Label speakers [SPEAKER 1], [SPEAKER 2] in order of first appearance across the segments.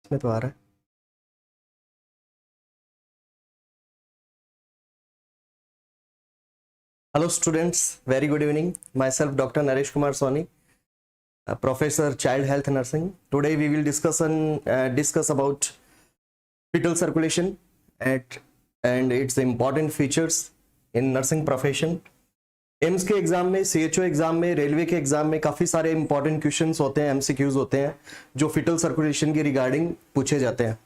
[SPEAKER 1] इसमें तो आ रहा है। Hello students, very good evening. Myself Dr. Naresh Kumar Soni, Professor Child Health Nursing. Today we will discuss about fetal circulation and its important features in nursing profession. AIIMS के exam में, CHO exam में, railway के exam में काफी सारे important questions होते हैं, MCQs होते हैं जो फिटल सर्कुलेशन की रिगार्डिंग पूछे जाते हैं।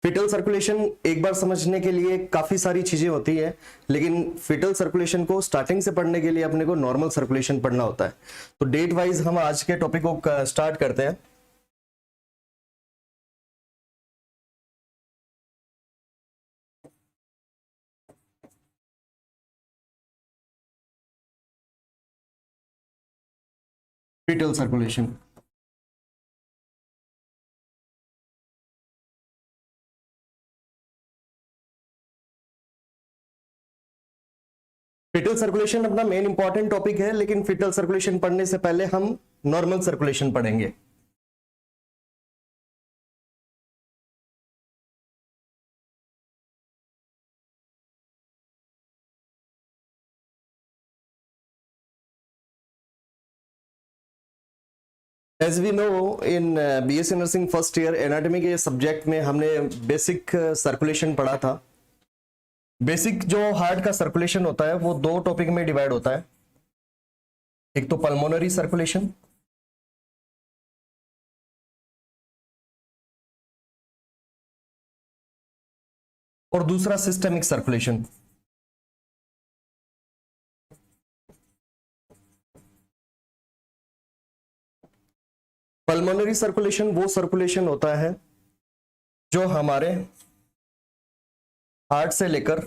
[SPEAKER 1] फिटल सर्कुलेशन एक बार समझने के लिए काफी सारी चीजें होती है, लेकिन फिटल सर्कुलेशन को स्टार्टिंग से पढ़ने के लिए अपने को नॉर्मल सर्कुलेशन पढ़ना होता है। तो डेट वाइज हम आज के टॉपिक को स्टार्ट करते हैं। फिटल सर्कुलेशन फिटल सर्कुलेशन अपना मेन इंपॉर्टेंट टॉपिक है, लेकिन फिटल सर्कुलेशन पढ़ने से पहले हम नॉर्मल सर्कुलेशन पढ़ेंगे। As we know, in BSc nursing first year anatomy के सब्जेक्ट में हमने बेसिक सर्कुलेशन पढ़ा था। बेसिक जो हार्ट का सर्कुलेशन होता है वो दो टॉपिक में डिवाइड होता है। एक तो पल्मोनरी सर्कुलेशन और दूसरा सिस्टेमिक सर्कुलेशन। पल्मोनरी सर्कुलेशन वो सर्कुलेशन होता है जो हमारे हार्ट से लेकर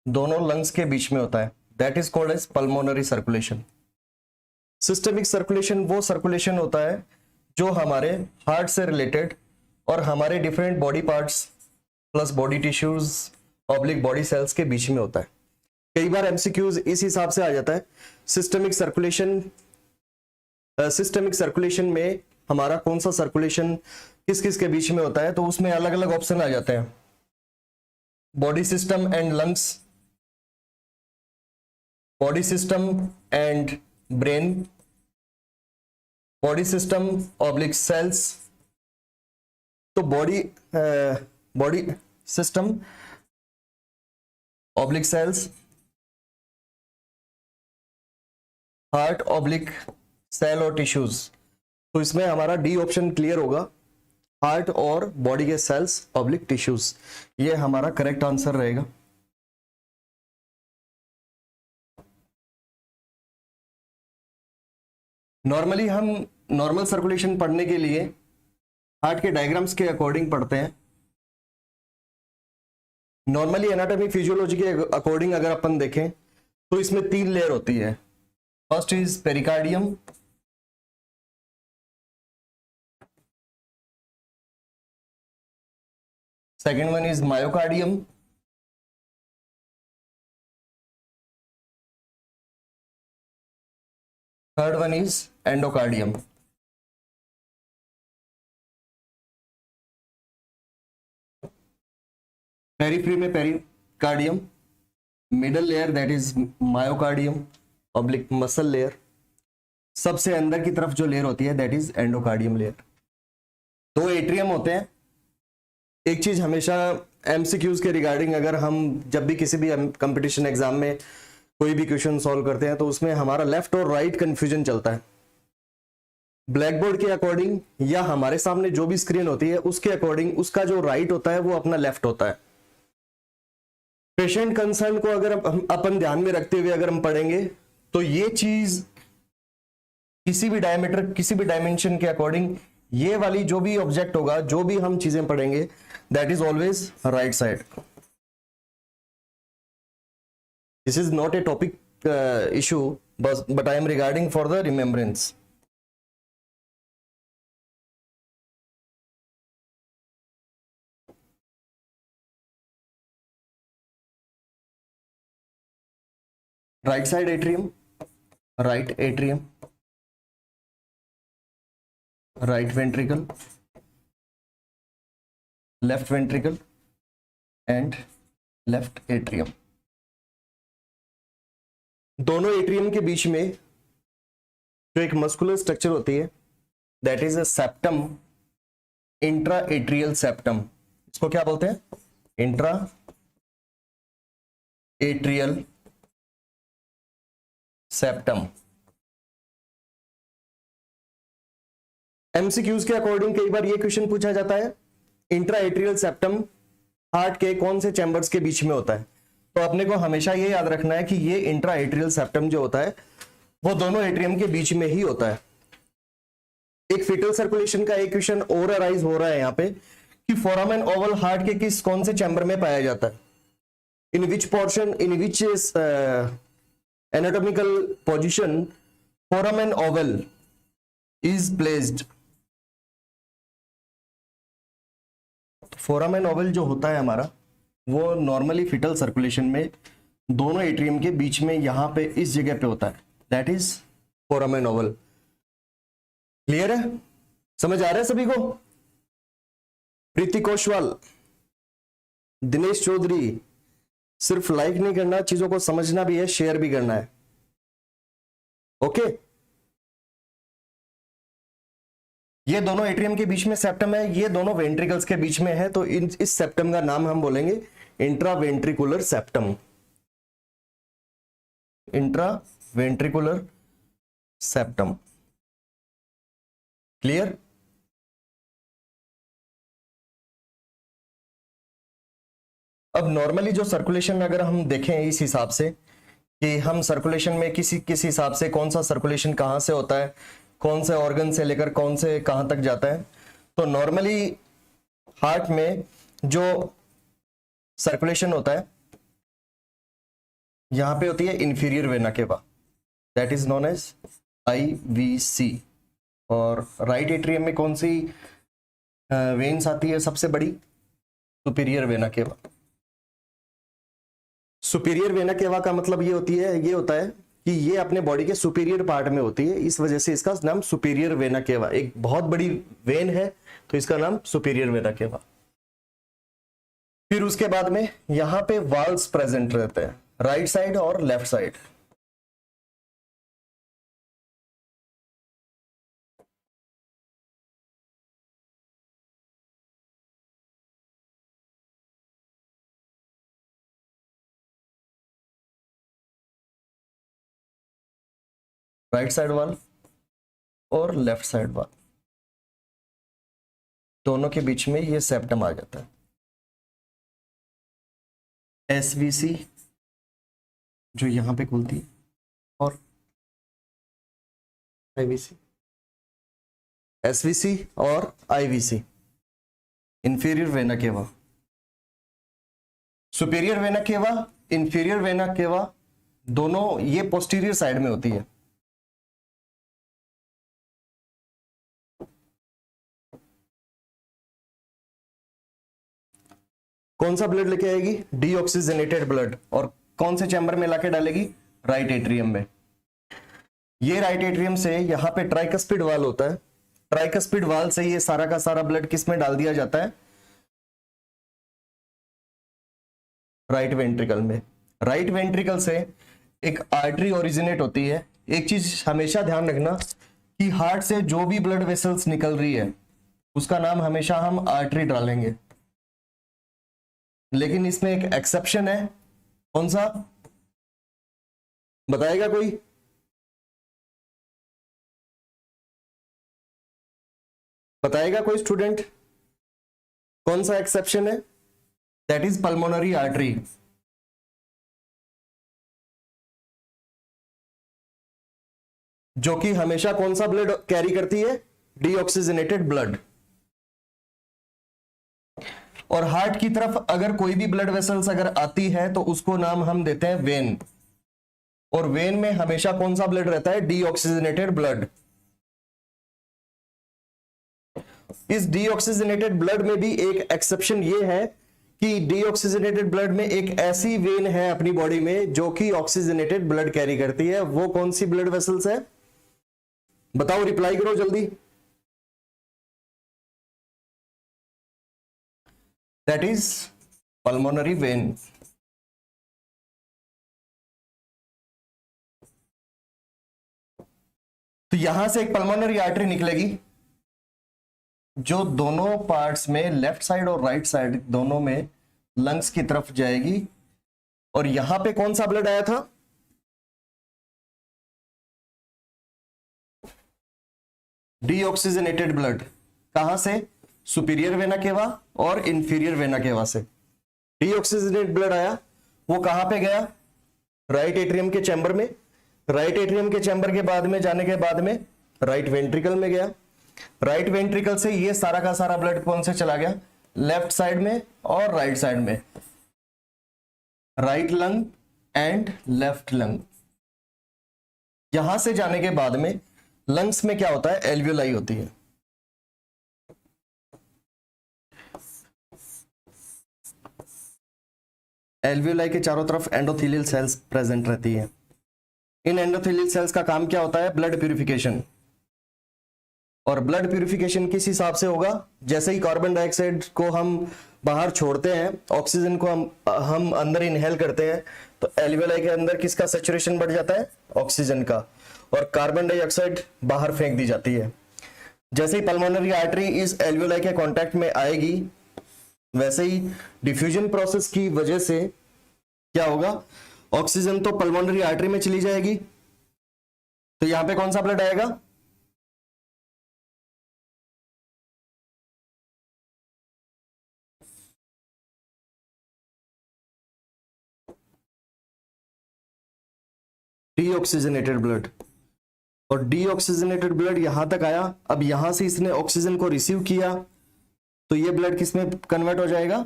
[SPEAKER 1] दोनों लंग्स के बीच में होता है, that is called as pulmonary circulation. Systemic circulation वो सर्कुलेशन होता है जो हमारे हार्ट से रिलेटेड और हमारे different body parts plus body tissues oblique body cells के बीच में होता है। कई बार एमसीक्यूज इस हिसाब से आ जाता है, सिस्टेमिक सर्कुलेशन में हमारा कौन सा सर्कुलेशन किस किस के बीच में होता है, तो उसमें अलग अलग ऑप्शन आ जाते हैं। Body system and lungs, body system and brain, body system oblique cells. तो body system oblique cells, heart oblique cell और टिश्यूज। तो इसमें हमारा डी ऑप्शन क्लियर होगा, हार्ट और बॉडी के सेल्स ऑब्लिक टिश्यूज। ये हमारा करेक्ट आंसर रहेगा। नॉर्मली हम नॉर्मल सर्कुलेशन पढ़ने के लिए हार्ट के डायग्राम्स के अकॉर्डिंग पढ़ते हैं। नॉर्मली एनाटॉमी फिजियोलॉजी के अकॉर्डिंग अगर अपन देखें तो इसमें 3 लेयर होती है। First is pericardium, second one is myocardium, third one is endocardium. Periphery में pericardium, middle layer that is myocardium oblique muscle layer, सबसे अंदर की तरफ जो लेयर होती है that is endocardium layer. 2 atrium होते हैं। एक चीज हमेशा एमसीक्यूज के रिगार्डिंग, अगर हम जब भी किसी भी कंपटीशन एग्जाम में कोई भी क्वेश्चन सॉल्व करते हैं तो उसमें हमारा लेफ्ट और राइट कंफ्यूजन चलता है। ब्लैक बोर्ड के अकॉर्डिंग या हमारे सामने जो भी स्क्रीन होती है उसके अकॉर्डिंग उसका जो राइट होता है वो अपना लेफ्ट होता है। पेशेंट कंसर्न को अगर हम अपन ध्यान में रखते हुए अगर हम पढ़ेंगे तो ये चीज किसी भी डायमीटर किसी भी डायमेंशन के अकॉर्डिंग ये वाली जो भी ऑब्जेक्ट होगा, जो भी हम चीजें पढ़ेंगे that is always right side. This is not a topic issue but I am regarding for the remembrance. Right side atrium, right atrium, right ventricle, left ventricle and left atrium. दोनों atrium के बीच में जो एक muscular structure होती है that is a septum, intra atrial septum. इसको क्या बोलते हैं? Intra atrial septum. एमसीक्यूज के अकॉर्डिंग कई बार ये क्वेश्चन पूछा जाता है, इंट्रा एट्रियल सेप्टम हार्ट के कौन से चैम्बर्स के बीच में होता है? तो अपने को हमेशा ये याद रखना है कि ये इंट्रा एट्रियल सेप्टम जो होता है वो दोनों एट्रियम के बीच में ही होता है। एक फीटल सर्कुलेशन का एक क्वेश्चन और अराइज हो रहा है यहाँ पे कि फोरामेन ओवल हार्ट के किस कौन से चैम्बर में पाया जाता है? In which portion, in which anatomical position foramen ovale is placed? Foramen ovale जो होता है हमारा वो नॉर्मली फीटल सर्कुलेशन में दोनों एट्रियम के बीच में यहां पे इस जगह पे होता है, that is foramen Oval. Clear है? समझ आ रहा है सभी को? प्रीति कोशवाल, दिनेश चौधरी, सिर्फ लाइक नहीं करना, चीजों को समझना भी है, शेयर भी करना है। ओके, ये दोनों एट्रियम के बीच में सेप्टम है, ये दोनों वेंट्रिकल्स के बीच में है, तो इस सेप्टम का नाम हम बोलेंगे intraventricular septum. Intraventricular septum. Clear? अब नॉर्मली जो सर्कुलेशन अगर हम देखें इस हिसाब से कि हम सर्कुलेशन में किस हिसाब से कौन सा सर्कुलेशन कहां से होता है, कौन से ऑर्गन से लेकर कौन से कहां तक जाता है, तो नॉर्मली हार्ट में जो सर्कुलेशन होता है यहां पे होती है inferior vena cava, that is known as IVC. और राइट एट्रियम में कौन सी वेन्स आती है सबसे बड़ी? Superior vena cava. Superior vena cava का मतलब ये होता है कि ये अपने बॉडी के सुपीरियर पार्ट में होती है, इस वजह से इसका नाम सुपीरियर वेना केवा। एक बहुत बड़ी वेन है तो इसका नाम सुपीरियर वेना केवा। फिर उसके बाद में यहां पे वाल्व्स प्रेजेंट रहते हैं, राइट साइड और लेफ्ट साइड। राइट साइड वाल और लेफ्ट साइड वाल, दोनों के बीच में ये सेप्टम आ जाता है। एसवीसी जो यहां पे खुलती है और आईवीसी, एसवीसी और IVC, inferior vena cava. Superior vena केवा, इंफीरियर वेना केवा दोनों ये पोस्टीरियर साइड में होती है। कौन सा ब्लड लेके आएगी? Deoxygenated blood. और कौन से चैम्बर में लाके डालेगी? राइट एट्रियम में। ये राइट एट्रियम से यहां पे ट्राइकस्पिड वाल होता है, ट्राइकस्पिड वाल से ये सारा का सारा ब्लड किस में डाल दिया जाता है? राइट वेंट्रिकल में। राइट वेंट्रिकल से एक आर्टरी ओरिजिनेट होती है। एक चीज हमेशा ध्यान रखना कि हार्ट से जो भी ब्लड वेसल्स निकल रही है उसका नाम हमेशा हम आर्टरी डालेंगे, लेकिन इसमें एक एक्सेप्शन है। कौन सा बताएगा कोई? बताएगा कोई स्टूडेंट? कौन सा एक्सेप्शन है? That is pulmonary artery. जो कि हमेशा कौन सा ब्लड कैरी करती है? Deoxygenated blood. और हार्ट की तरफ अगर कोई भी ब्लड वेसल्स अगर आती है तो उसको नाम हम देते हैं वेन। और वेन में हमेशा कौन सा ब्लड रहता है? Deoxygenated blood. इस डीऑक्सीजनेटेड ब्लड में भी एक एक्सेप्शन ये है कि डीऑक्सीजनेटेड ब्लड में एक ऐसी वेन है अपनी बॉडी में जो कि ऑक्सीजनेटेड ब्लड कैरी करती है। वो कौन सी ब्लड वेसल्स है? बताओ, रिप्लाई करो जल्दी। That is pulmonary vein. तो यहां से एक पल्मोनरी आर्टरी निकलेगी जो दोनों पार्ट्स में, लेफ्ट साइड और राइट साइड दोनों में, लंग्स की तरफ जाएगी। और यहां पे कौन सा ब्लड आया था? Deoxygenated blood. कहां से? सुपीरियर वेना केवा और इंफीरियर वेना केवा से डीऑक्सीजनेटेड ब्लड आया। वो कहां पे गया? राइट एट्रियम के चैम्बर में। राइट एट्रियम के चैम्बर के बाद में जाने के बाद में राइट वेंट्रिकल में गया। राइट वेंट्रिकल से ये सारा का सारा ब्लड कौन से चला गया? लेफ्ट साइड में और राइट साइड में, right lung and left lung. यहां से जाने के बाद में लंग्स में क्या होता है? एल्वियोलाई होती है। एल्वियोलाई के चारों तरफ एंडोथेलियल सेल्स प्रेजेंट रहती है। इन एंडोथेलियल सेल्स का काम क्या होता है? Blood purification. और ब्लड प्यूरिफिकेशन किस हिसाब से होगा? जैसे ही कार्बन डाइऑक्साइड को हम बाहर छोड़ते हैं, ऑक्सीजन को हम अंदर इनहेल करते हैं, तो एल्वियोलाई के अंदर किसका सैचुरेशन बढ़ जाता है? ऑक्सीजन का। और कार्बन डाइऑक्साइड बाहर फेंक दी जाती है। जैसे ही पल्मोनरी आर्टरी इस एल्वियोलाई के कांटेक्ट में आएगी, वैसे ही डिफ्यूजन प्रोसेस की वजह से क्या होगा? ऑक्सीजन तो पल्मोनरी आर्टरी में चली जाएगी, तो यहां पे कौन सा ब्लड आएगा? Deoxygenated blood. और डीऑक्सीजनेटेड ब्लड यहां तक आया। अब यहां से इसने ऑक्सीजन को रिसीव किया, तो ये ब्लड किस में कन्वर्ट हो जाएगा?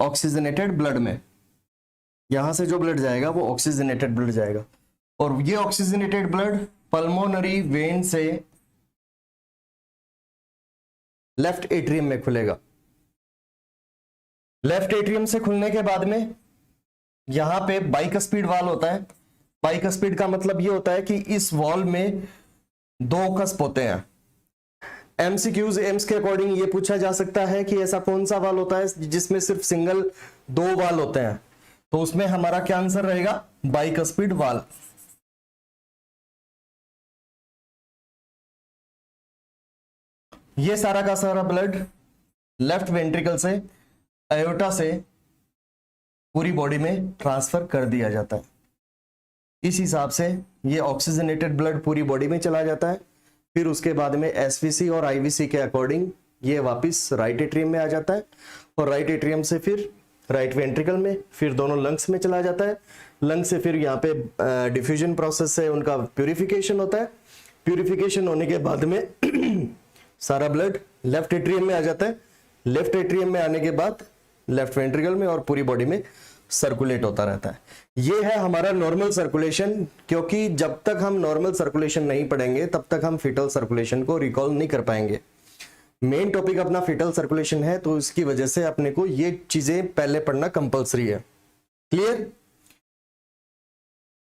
[SPEAKER 1] ऑक्सीजनेटेड ब्लड में। यहां से जो ब्लड जाएगा वो ऑक्सीजनेटेड ब्लड जाएगा। और ये ऑक्सीजनेटेड ब्लड पल्मोनरी वेन से लेफ्ट एट्रियम में खुलेगा। लेफ्ट एट्रियम से खुलने के बाद में यहां पे बाइकस्पीड वाल होता है। बाइकस्पीड का मतलब ये होता है कि इस वॉल में दो कस्प होते हैं। एमसीक्यूज एम्स के अकॉर्डिंग ये पूछा जा सकता है कि ऐसा कौन सा वाल होता है जिसमें सिर्फ सिंगल दो वाल होते हैं, तो उसमें हमारा क्या आंसर रहेगा? बाइकस्पीड वाल। ये सारा का सारा ब्लड लेफ्ट वेंट्रिकल से, अयोटा से पूरी बॉडी में ट्रांसफर कर दिया जाता है। इस हिसाब से ये ऑक्सीजनेटेड ब्लड पूरी बॉडी में चला जाता है। फिर उसके बाद में एसवीसी और आईवीसी के अकॉर्डिंग ये वापस राइट एट्रियम में आ जाता है। और राइट एट्रियम से फिर राइट वेंट्रिकल में, फिर दोनों लंग्स में चला जाता है। लंग से फिर यहाँ पे डिफ्यूजन प्रोसेस से उनका प्यूरिफिकेशन होता है। प्यूरिफिकेशन होने के बाद में सारा ब्लड लेफ्ट एट्रियम में आ जाता है। लेफ्ट एट्रियम में आने के बाद लेफ्ट वेंट्रिकल में और पूरी बॉडी में सर्कुलेट होता रहता है। ये है हमारा नॉर्मल सर्कुलेशन, क्योंकि जब तक हम नॉर्मल सर्कुलेशन नहीं पढ़ेंगे तब तक हम फीटल सर्कुलेशन को रिकॉल नहीं कर पाएंगे। मेन टॉपिक अपना फीटल सर्कुलेशन है, तो इसकी वजह से अपने को ये चीजें पहले पढ़ना कंपलसरी है। क्लियर?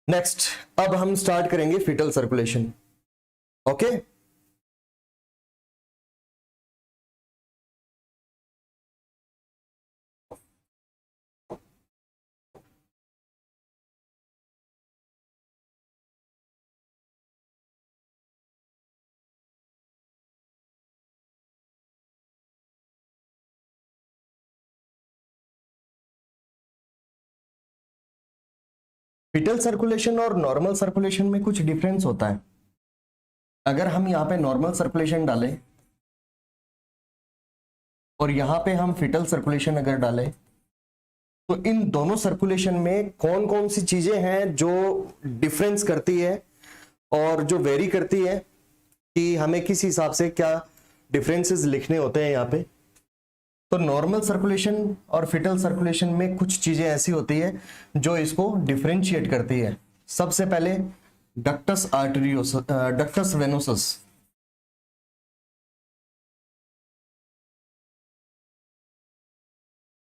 [SPEAKER 1] नेक्स्ट, अब हम स्टार्ट करेंगे fetal circulation. Okay, fetal circulation और नॉर्मल सर्कुलेशन में कुछ डिफरेंस होता है। अगर हम यहां पे नॉर्मल सर्कुलेशन डालें और यहां पे हम फीटल सर्कुलेशन अगर डालें, तो इन दोनों सर्कुलेशन में कौन कौन सी चीजें हैं जो डिफरेंस करती है और जो वेरी करती है कि हमें किस हिसाब से क्या डिफरेंसेस लिखने होते हैं यहाँ पे। तो नॉर्मल सर्कुलेशन और फीटल सर्कुलेशन में कुछ चीजें ऐसी होती है जो इसको डिफरेंशिएट करती है। सबसे पहले ductus arteriosus, ductus venosus.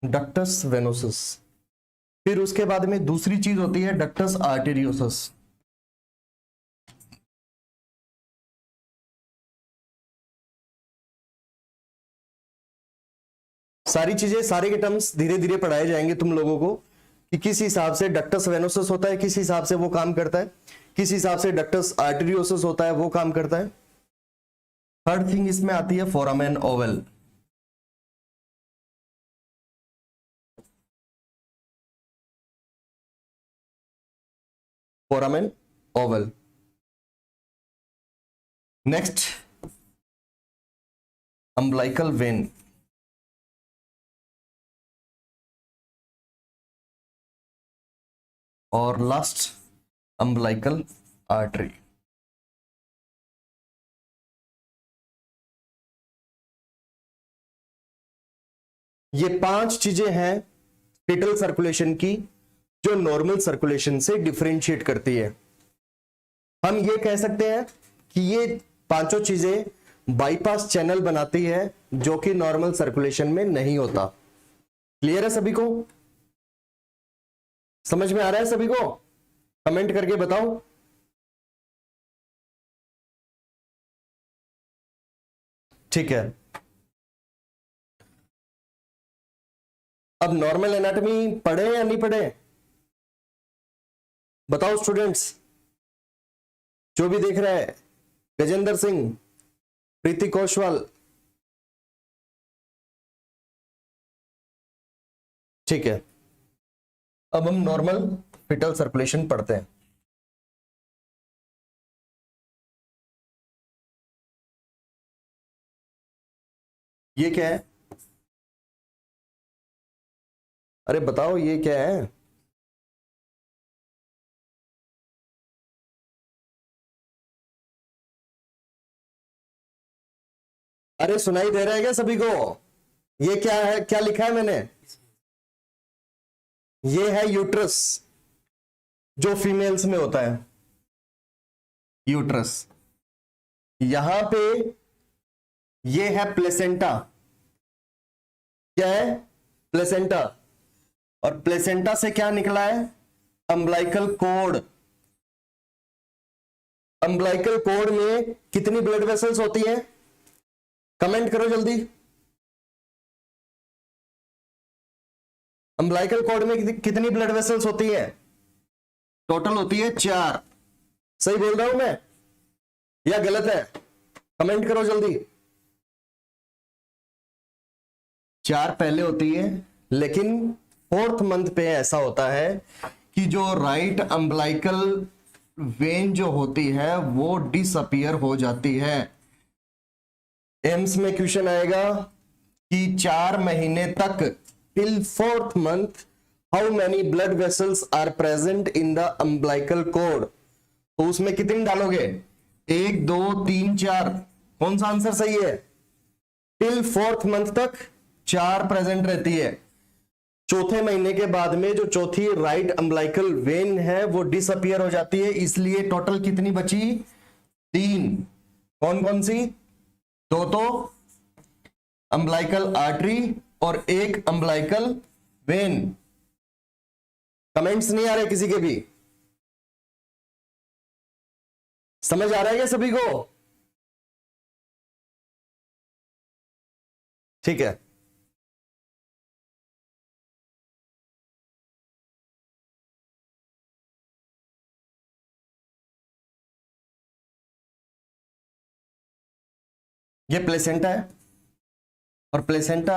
[SPEAKER 1] Ductus venosus. फिर उसके बाद में दूसरी चीज होती है डक्टस आर्टेरियोसस। सारी चीजें, सारे के टर्म्स धीरे धीरे पढ़ाए जाएंगे तुम लोगों को कि किस हिसाब से डक्टस वेनोसस होता है, किस हिसाब से वो काम करता है, किस हिसाब से डक्टस आर्टेरियोसस होता है वो काम करता है। थर्ड थिंग इसमें आती है foramen Oval. Foramen Oval. Next umbilical when. और लास्ट अम्बिलिकल आर्टरी। ये 5 चीजें हैं फीटल सर्कुलेशन की जो नॉर्मल सर्कुलेशन से डिफरेंशिएट करती है। हम ये कह सकते हैं कि ये 5 चीजें बाईपास चैनल बनाती है जो कि नॉर्मल सर्कुलेशन में नहीं होता। क्लियर है सभी को? समझ में आ रहा है सभी को? कमेंट करके बताओ। ठीक है, अब नॉर्मल एनाटॉमी पढ़े या नहीं पढ़े बताओ स्टूडेंट्स। जो भी देख रहा है, गजेंद्र सिंह, प्रीति कौशवाल। ठीक है, अब हम नॉर्मल फीटल सर्कुलेशन पढ़ते हैं। ये क्या है? अरे बताओ ये क्या है? अरे सुनाई दे रहा है क्या सभी को? ये क्या है? क्या लिखा है मैंने? ये है यूट्रस जो फीमेल्स में होता है। यूट्रस। यहां पे ये है प्लेसेंटा। क्या है? प्लेसेंटा। और प्लेसेंटा से क्या निकला है? Umbilical cord. अम्बिलिकल कॉर्ड में कितनी ब्लड वेसल्स होती हैं? कमेंट करो जल्दी। अम्बिलिकल कॉर्ड में कितनी ब्लड वेसल्स होती है? टोटल होती है 4। सही बोल रहा हूं मैं या गलत है? कमेंट करो जल्दी। 4 पहले होती है, लेकिन 4th मंथ पे ऐसा होता है कि जो राइट अम्बिलिकल वेन जो होती है वो डिसअपियर हो जाती है। एम्स में क्वेश्चन आएगा कि 4 महीने तक till 4th month how many blood vessels are present in the umbilical cord. तो उसमें कितनी डालोगे? 1 2 3 4। कौन सा आंसर सही है? टिल 4th मंथ तक 4 प्रेजेंट रहती है। चौथे महीने के बाद में जो चौथी राइट अम्बिलिकल वेन है वो डिसअपियर हो जाती है, इसलिए टोटल कितनी बची? 3। कौन कौन सी? 2 तो अम्बिलिकल आर्टरी और 1 अम्बिलिकल वेन। कमेंट्स नहीं आ रहे किसी के भी? समझ आ रहा है क्या सभी को? ठीक है, ये प्लेसेंटा है और प्लेसेंटा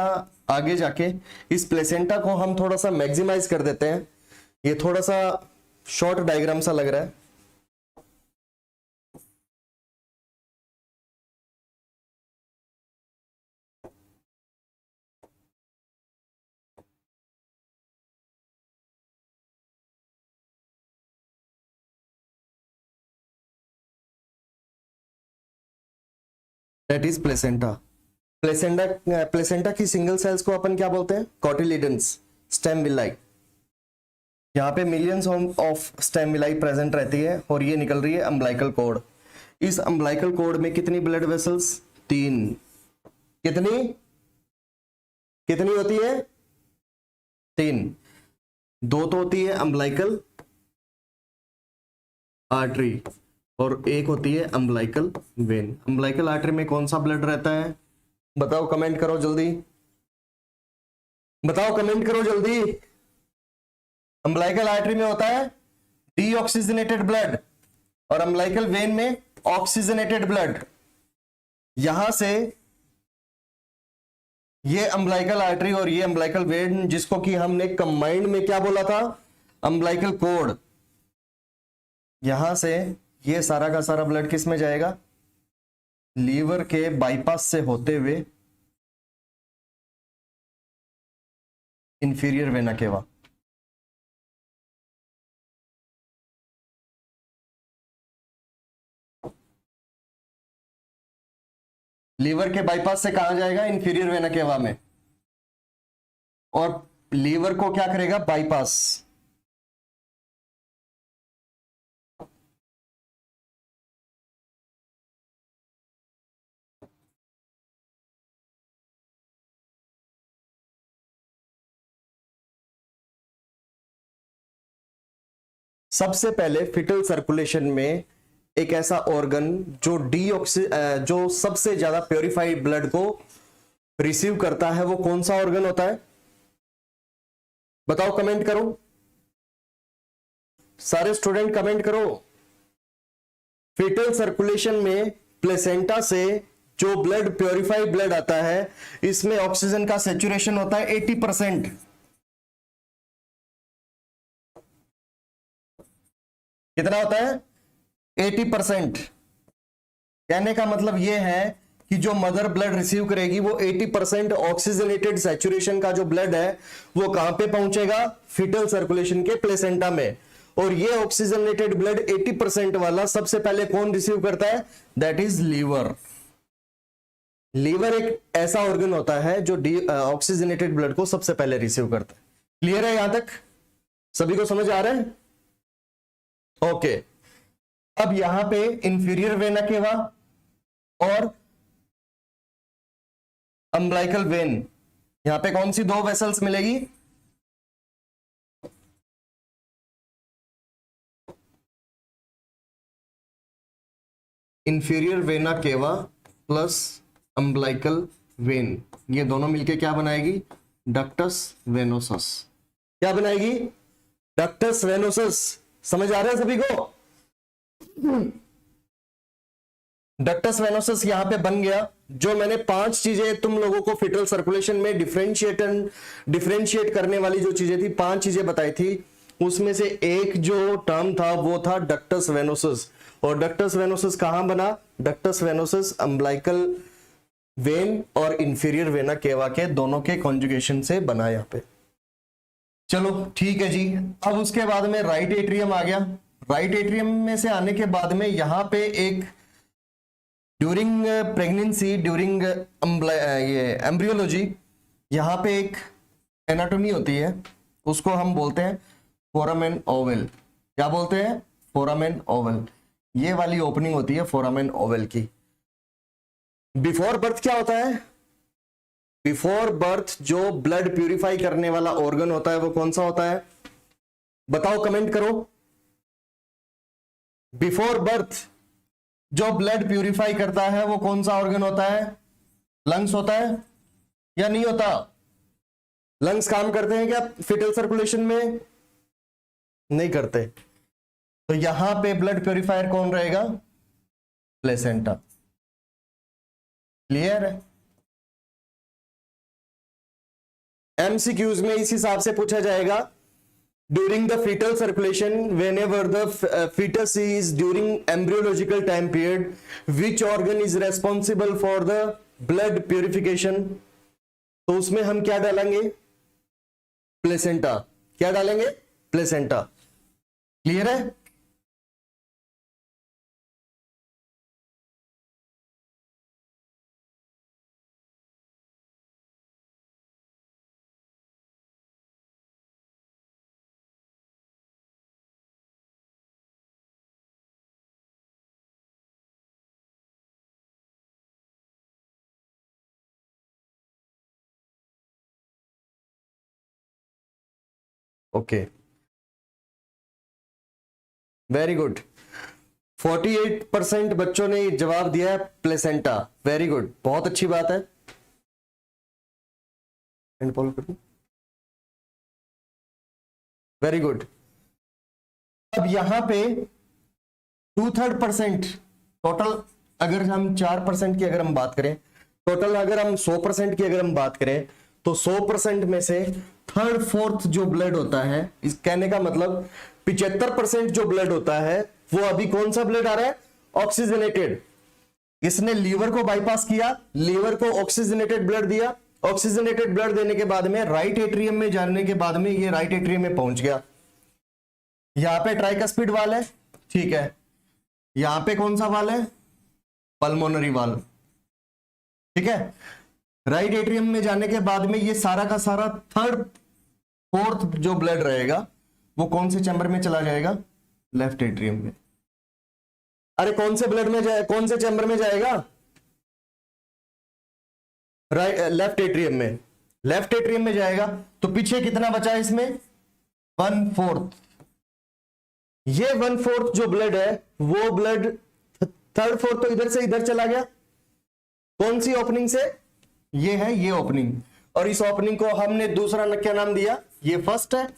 [SPEAKER 1] आगे जाके इस प्लेसेंटा को हम थोड़ा सा मैक्सिमाइज कर देते हैं। ये थोड़ा सा शॉर्ट डायग्राम सा लग रहा है। That is placenta. प्लेसेंटा की सिंगल सेल्स को अपन क्या बोलते हैं? Cotyledons, stem villi. यहाँ पे millions of stem villi present रहती है और ये निकल रही है अम्बिलिकल कॉर्ड। इस अम्बिलिकल कॉर्ड में कितनी ब्लड वेसल्स? 3। कितनी कितनी होती है? 3। 2 तो होती है अम्बिलिकल आर्टरी और 1 होती है अम्बिलिकल वेन। अम्बिलिकल आर्टरी में कौन सा ब्लड रहता है बताओ, कमेंट करो जल्दी। बताओ, कमेंट करो जल्दी। अम्बिलिकल आर्टरी में होता है डीऑक्सीजनेटेड ब्लड और अम्बिलिकल वेन में ऑक्सीजनेटेड ब्लड। यहां से ये अम्बिलिकल आर्टरी और ये अम्बिलिकल वेन, जिसको कि हमने कंबाइंड में क्या बोला था, अम्बिलिकल कोड, यहां से ये सारा का सारा ब्लड किस में जाएगा, लीवर के बाईपास से होते हुए इंफीरियर वेना केवा। लीवर के बाईपास से कहां जाएगा, इंफीरियर वेना केवा में, और लीवर को क्या करेगा, बाईपास। सबसे पहले फिटल सर्कुलेशन में एक ऐसा ऑर्गन जो जो सबसे ज्यादा प्योरीफाइड ब्लड को रिसीव करता है, वो कौन सा ऑर्गन होता है, बताओ, कमेंट करो, सारे स्टूडेंट कमेंट करो। फिटल सर्कुलेशन में प्लेसेंटा से जो ब्लड, प्योरीफाइड ब्लड आता है, इसमें ऑक्सीजन का सेचुरेशन होता है 80%। कितना होता है, 80%। कहने का मतलब यह है कि जो मदर ब्लड रिसीव करेगी वो 80% ऑक्सीजनेटेड सैचुरेशन का जो ब्लड है वो कहां पे पहुंचेगा, फिटल सर्कुलेशन के प्लेसेंटा में। और ये ऑक्सीजनेटेड ब्लड 80% वाला सबसे पहले कौन रिसीव करता है, दैट इज लीवर। लीवर एक ऐसा ऑर्गन होता है जो ऑक्सीजनेटेड ब्लड को सबसे पहले रिसीव करता है। क्लियर है, यहां तक सभी को समझ आ रहा है? ओके। अब यहां पे इंफीरियर वेना केवा और अम्बिलिकल वेन, यहां पे कौन सी दो वेसल्स मिलेगी, इंफीरियर वेना केवा प्लस अम्बिलिकल वेन, ये दोनों मिलके क्या बनाएगी, डक्टस वेनोसस। क्या बनाएगी, डक्टस वेनोसस। समझ आ रहा है सभी को? डक्टस वेनोसस यहां पे बन गया। जो मैंने 5 चीजें तुम लोगों को फिटल सर्कुलेशन में डिफरेंशिएट करने वाली जो चीजें थी, 5 चीजें बताई थी, उसमें से एक जो टर्म था वो था डक्टस वेनोसस। और डक्टस वेनोसस कहां बना, डक्टस वेनोसस अम्बिलिकल वेन और इंफीरियर वेना केवा के दोनों के कॉन्जुगेशन से बना यहां पे। चलो ठीक है जी। अब उसके बाद में राइट एट्रियम आ गया। राइट एट्रियम में से आने के बाद में यहां पे एक ड्यूरिंग प्रेगनेंसी, ड्यूरिंग ये एम्ब्रियोलॉजी, यहां पे एक एनाटॉमी होती है, उसको हम बोलते हैं फोरामेन ओवल। क्या बोलते हैं, फोरामेन ओवल। ये वाली ओपनिंग होती है फोरामेन ओवल की। बिफोर बर्थ क्या होता है, बिफोर बर्थ जो ब्लड प्यूरिफाई करने वाला ऑर्गन होता है वो कौन सा होता है, बताओ, कमेंट करो। बिफोर बर्थ जो ब्लड प्यूरिफाई करता है वो कौन सा ऑर्गन होता है, लंग्स होता है या नहीं होता? लंग्स काम करते हैं क्या फिटल सर्कुलेशन में? नहीं करते। तो यहां पे ब्लड प्यूरिफायर कौन रहेगा, प्लेसेंटा। क्लियर है? एमसीक्यूज में इस हिसाब से पूछा जाएगा, during the fetal circulation whenever the fetus is during embryological time period, which organ is responsible for the blood purification? तो उसमें हम क्या डालेंगे, प्लेसेंटा। क्या डालेंगे, प्लेसेंटा। क्लियर है? Okay, very good. 48% बच्चों ने जवाब दिया है प्लेसेंटा। वेरी गुड, बहुत अच्छी बात है। एंड फॉलो कर दूं? Very good. अब यहां पे 2/3% टोटल, अगर हम 4% की अगर हम बात करें, टोटल अगर हम 100% की अगर हम बात करें, तो 100% में से 1/3 जो ब्लड होता है, इस कहने का मतलब 75% जो ब्लड होता है वो अभी कौन सा ब्लड आ रहा है? ऑक्सीजनेटेड। इसने लीवर को बाईपास किया, लीवर को ऑक्सीजनेटेड ब्लड दिया, ऑक्सीजनेटेड ब्लड देने के बाद में राइट एट्रियम में जाने के बाद में ये राइट एट्रियम में पहुंच गया। यहां पे ट्राइकस्पिड वाल है, ठीक है। यहां पे कौन सा वाल है? पल्मोनरी वाल, ठीक है। राइट एट्रियम में जाने के बाद में ये सारा का सारा 3/4 जो ब्लड रहेगा वो कौन से चैम्बर में चला जाएगा? लेफ्ट एट्रियम में। अरे कौन से ब्लड में जाए, कौन से चैम्बर में जाएगा? राइट, लेफ्ट एट्रियम में। लेफ्ट एट्रियम में जाएगा तो पीछे कितना बचा है इसमें? 1/4। ये 1/4 जो ब्लड है वो ब्लड 3/4 तो इधर से इधर चला गया। कौन सी ओपनिंग से? ये है ये ओपनिंग, और इस ओपनिंग को हमने दूसरा क्या नाम दिया? ये फर्स्ट है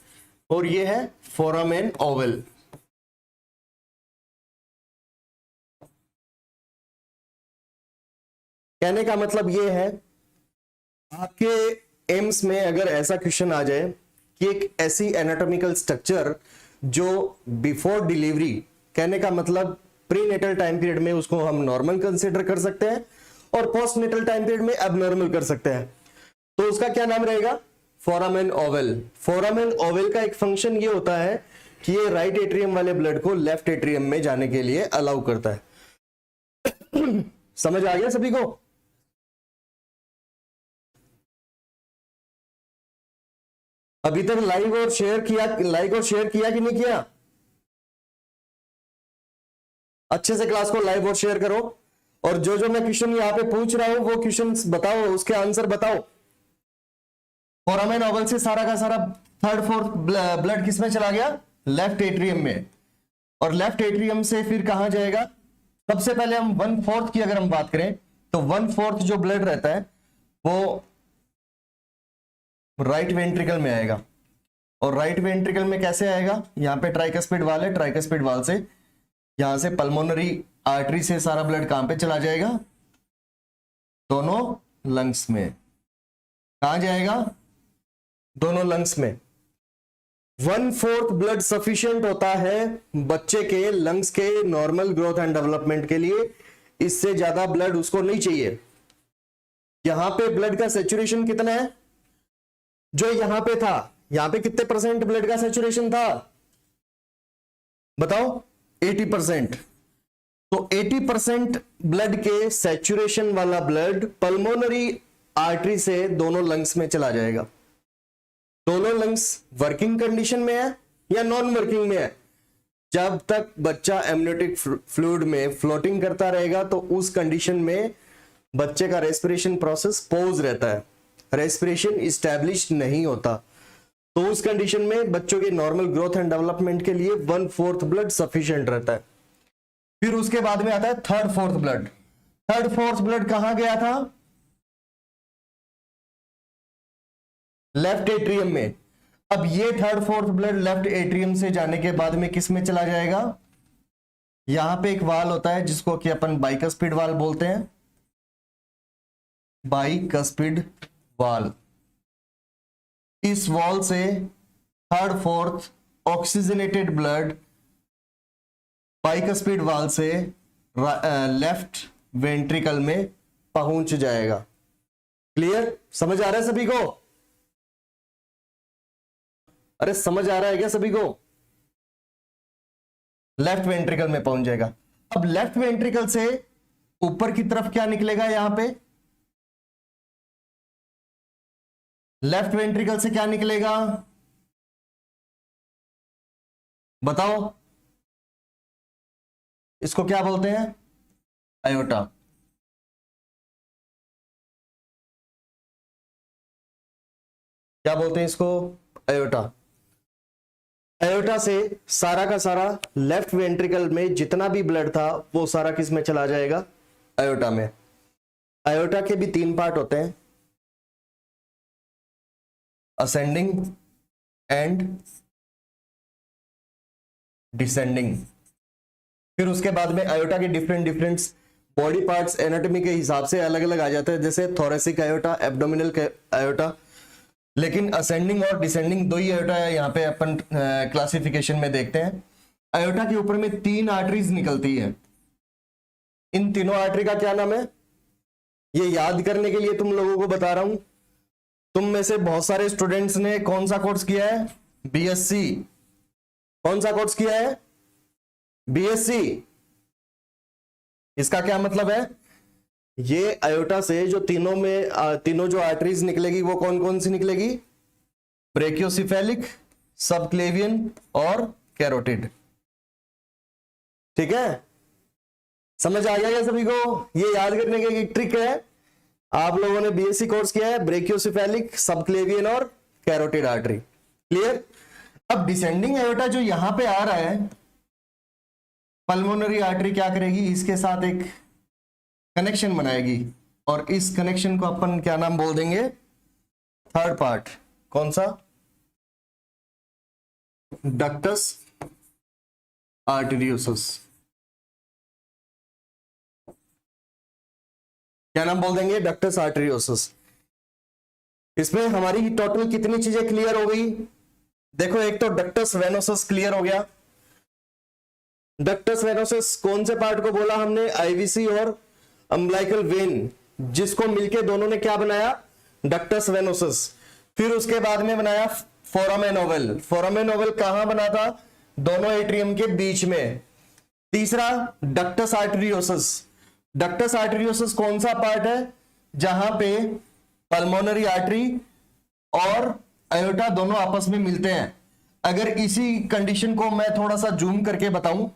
[SPEAKER 1] और ये है फोरामेन ओवल। कहने का मतलब ये है, आपके एम्स में अगर ऐसा क्वेश्चन आ जाए कि एक ऐसी एनाटॉमिकल स्ट्रक्चर जो बिफोर डिलीवरी, कहने का मतलब प्रीनेटल टाइम पीरियड में उसको हम नॉर्मल कंसीडर कर सकते हैं और पोस्टनेटल टाइम पीरियड में एबनॉर्मल कर सकते हैं, तो उसका क्या नाम रहेगा? Foramen Oval. फोरामेन ओवल का एक फंक्शन ये होता है कि ये राइट एट्रियम वाले ब्लड को लेफ्ट एट्रियम में जाने के लिए अलाउ करता है। समझ आ गया सभी को? अभी तक लाइक और शेयर किया कि नहीं किया? अच्छे से क्लास को लाइक और शेयर करो, और जो जो मैं क्वेश्चन यहां पे पूछ रहा हूं वो क्वेश्चन बताओ, उसके आंसर बताओ। फोरामेन ओवल से सारा का सारा 3/4 ब्लड किसमें चला गया? लेफ्ट एट्रियम में। और लेफ्ट एट्रियम से फिर कहां जाएगा? सबसे पहले हम 1/4 की अगर हम बात करें तो 1/4 जो ब्लड रहता है वो राइट वेंट्रिकल में आएगा। और राइट वेंट्रिकल में कैसे आएगा? यहां पे ट्राइकस्पिड वाल है, ट्राइकस्पिड वाल से यहां से पल्मोनरी आर्टरी से सारा ब्लड कहां पे चला जाएगा? दोनों लंग्स में। कहां जाएगा? दोनों लंग्स में। 1/4 ब्लड सफिशिएंट होता है बच्चे के लंग्स के नॉर्मल ग्रोथ एंड डेवलपमेंट के लिए, इससे ज्यादा ब्लड उसको नहीं चाहिए। यहां पे ब्लड का सेचुरेशन कितना है? जो यहां पे था, यहां पे कितने परसेंट ब्लड का सेचुरेशन था? बताओ। 80%। तो 80% ब्लड के सेचुरेशन वाला ब्लड पल्मोनरी आर्टरी से दोनों लंग्स में चला जाएगा। दोनों लंग्स वर्किंग कंडीशन में है या नॉन वर्किंग में है? जब तक बच्चा एमनियोटिक फ्लूइड में फ्लोटिंग करता रहेगा तो उस कंडीशन में बच्चे का रेस्पिरेशन प्रोसेस पॉज रहता है, रेस्पिरेशन इस्टेब्लिश नहीं होता। तो उस कंडीशन में बच्चों के नॉर्मल ग्रोथ एंड डेवलपमेंट के लिए 1/4 ब्लड सफिशिएंट रहता है। फिर उसके बाद में आता है 3/4 ब्लड। 3/4 ब्लड कहां गया था? लेफ्ट एट्रियम में। अब ये 3/4 ब्लड लेफ्ट एट्रियम से जाने के बाद में किस में चला जाएगा? यहां पे एक वाल होता है जिसको कि अपन बाइकस्पिड वाल बोलते हैं, बाइकस्पिड वाल। इस वॉल से 3/4 ऑक्सीजनेटेड ब्लड बाइकस्पिड वाल से लेफ्ट वेंट्रिकल में पहुंच जाएगा। क्लियर? समझ आ रहा है सभी को? अरे समझ आ रहा है क्या सभी को? लेफ्ट वेंट्रिकल में पहुंच जाएगा। अब लेफ्ट वेंट्रिकल से ऊपर की तरफ क्या निकलेगा? यहां पे लेफ्ट वेंट्रिकल से क्या निकलेगा? बताओ। इसको क्या बोलते हैं? अयोटा। क्या बोलते हैं इसको? अयोटा। अयोटा से सारा का सारा लेफ्ट वेंट्रिकल में जितना भी ब्लड था वो सारा किस में चला जाएगा? अयोटा में। अयोटा के भी 3 पार्ट होते हैं, असेंडिंग एंड डिसेंडिंग। फिर उसके बाद में आयोटा के different different body parts anatomy के हिसाब से अलग अलग आ जाते हैं, जैसे थोरेसिक आयोटा, एब्डोमिनल आयोटा। लेकिन असेंडिंग और डिसेंडिंग दो ही आयोटा है यहाँ पे अपन क्लासिफिकेशन में देखते हैं। आयोटा के ऊपर में 3 आर्टरीज निकलती है। इन तीनों आर्टरी का क्या नाम है, ये याद करने के लिए तुम लोगों को बता रहा हूं। तुम में से बहुत सारे स्टूडेंट्स ने कौन सा कोर्स किया है, बीएससी। कौन सा कोर्स किया है, बीएससी। इसका क्या मतलब है, ये आयोटा से जो तीनों जो आर्टरीज निकलेगी वो कौन कौन सी निकलेगी, ब्रेकियोसिफेलिक, सबक्लेवियन और कैरोटिड। ठीक है, समझ आ गया क्या सभी को। ये याद करने की एक ट्रिक है, आप लोगों ने बीएससी कोर्स किया है, ब्रेकियोसिफेलिक, सबक्लेवियन और कैरोटिड आर्टरी। क्लियर। अब डिसेंडिंग आयोटा जो यहां पे आ रहा है, पल्मोनरी आर्टरी क्या करेगी, इसके साथ एक कनेक्शन बनाएगी और इस कनेक्शन को अपन क्या नाम बोल देंगे, थर्ड पार्ट। कौन सा, डक्टस आर्टेरियोसस। क्या नाम बोल देंगे, डक्टस आर्टेरियोसस। इसमें हमारी टोटल कितनी चीजें क्लियर हो गई, देखो एक तो डक्टस वेनोसस क्लियर हो गया। डक्टस वेनोसस कौन से पार्ट को बोला हमने, आईवीसी और अम्बिलिकल वेन, जिसको मिलके दोनों ने क्या बनाया, डक्टस वेनोसस। फिर उसके बाद में बनाया फोरामेन ओवल। फोरामेन ओवल कहां बना था, दोनों एट्रियम के बीच में। तीसरा डक्टस आर्टेरियोसस। डक्टस आर्टेरियोसस कौन सा पार्ट है, जहां पे पल्मोनरी आर्टरी और आयोटा दोनों आपस में मिलते हैं। अगर इसी कंडीशन को मैं थोड़ा सा जूम करके बताऊं,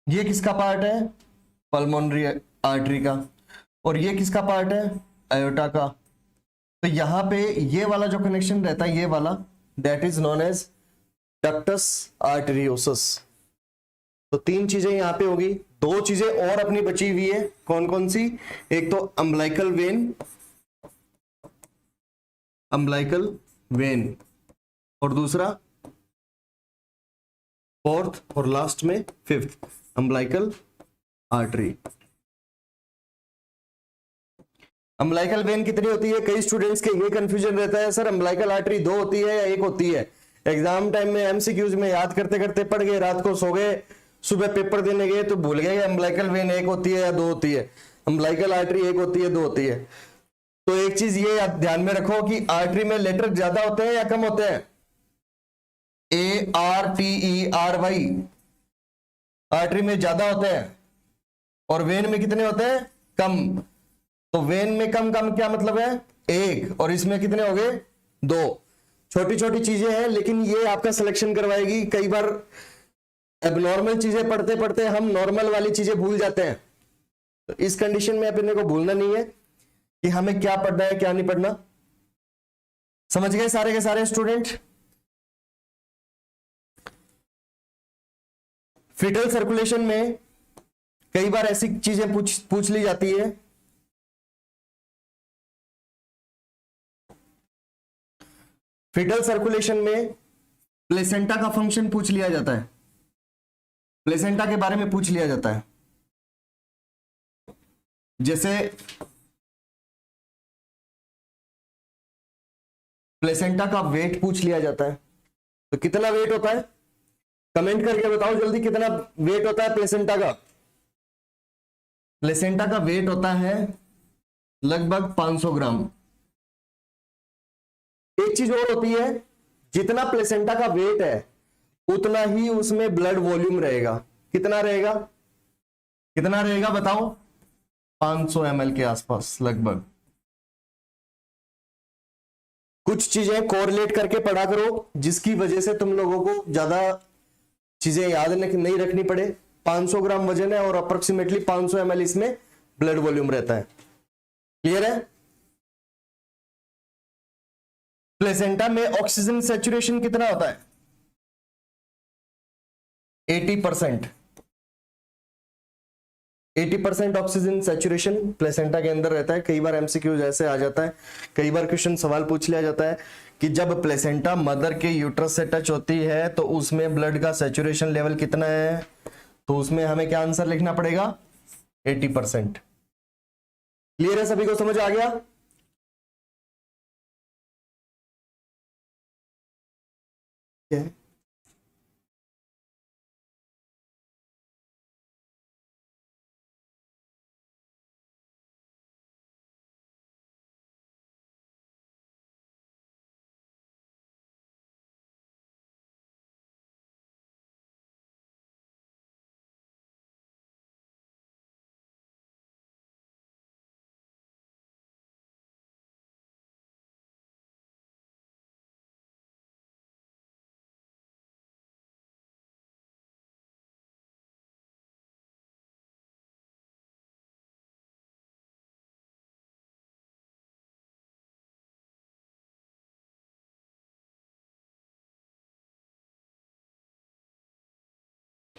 [SPEAKER 1] ये किसका पार्ट है, पल्मोनरी आर्टरी का, और ये किसका पार्ट है, आयोटा का। तो यहां पे ये वाला जो कनेक्शन रहता है, ये वाला, that is known as ductus arteriosus. तो 3 चीजें यहां पे होगी। 2 चीजें और अपनी बची हुई है, कौन कौन सी, एक तो अम्बिलिकल वेन और दूसरा फोर्थ और लास्ट में fifth umbilical artery. Umbilical when कितनी होती है, कई स्टूडेंट्स के ये कंफ्यूजन रहता है, सर अम्बिलिकल आर्टरी 2 होती है या 1 होती है। एग्जाम टाइम में एमसीक्यूज में याद करते करते पढ़ गए, रात को सो गए, सुबह पेपर देने गए तो भूल गए अम्बिलिकल वेन 1 होती है या 2 होती है। अम्बिलिकल आर्टरी 1 होती है, 2 होती है। तो एक चीज ये ध्यान में रखो कि आर्टरी में लेटर ज्यादा होते हैं या कम होते हैं, ARTERY आर्टरी में ज्यादा होते हैं और वेन में कितने होते हैं, कम। तो वेन में कम कम क्या मतलब है, 1, और इसमें कितने हो गए, 2। छोटी छोटी चीजें हैं लेकिन ये आपका सिलेक्शन करवाएगी। कई बार एबनॉर्मल चीजें पढ़ते पढ़ते हम नॉर्मल वाली चीजें भूल जाते हैं। तो इस कंडीशन में अपने को भूलना नहीं है कि हमें क्या पढ़ना है क्या नहीं पढ़ना। समझ गए सारे के सारे स्टूडेंट। फीटल सर्कुलेशन में कई बार ऐसी चीजें पूछ ली जाती है, फीटल सर्कुलेशन में प्लेसेंटा का फंक्शन पूछ लिया जाता है, प्लेसेंटा के बारे में पूछ लिया जाता है। जैसे प्लेसेंटा का वेट पूछ लिया जाता है, तो कितना वेट होता है, कमेंट करके बताओ जल्दी, कितना वेट होता है प्लेसेंटा का। प्लेसेंटा का वेट होता है लगभग 500 ग्राम। एक चीज और होती है, जितना प्लेसेंटा का वेट है उतना ही उसमें ब्लड वॉल्यूम रहेगा। कितना रहेगा, कितना रहेगा बताओ, 500 ml के आसपास लगभग। कुछ चीजें कोरिलेट करके पढ़ा करो जिसकी वजह से तुम लोगों को ज्यादा चीजें याद नहीं रखनी पड़े। 500 ग्राम वजन है और अप्रोक्सीमेटली 500 ml इसमें ब्लड वॉल्यूम रहता है। क्लियर है? प्लेसेंटा में ऑक्सीजन सैचुरेशन कितना होता है? 80%। 80% ऑक्सीजन सैचुरेशन प्लेसेंटा के अंदर रहता है। कई बार एमसीक्यू जैसे आ जाता है, कई बार क्वेश्चन सवाल पूछ लिया जाता है कि जब प्लेसेंटा मदर के यूट्रस से टच होती है तो उसमें ब्लड का सैचुरेशन लेवल कितना है, तो उसमें हमें क्या आंसर लिखना पड़ेगा? 80%। क्लियर है? सभी को समझ आ गया? क्या है?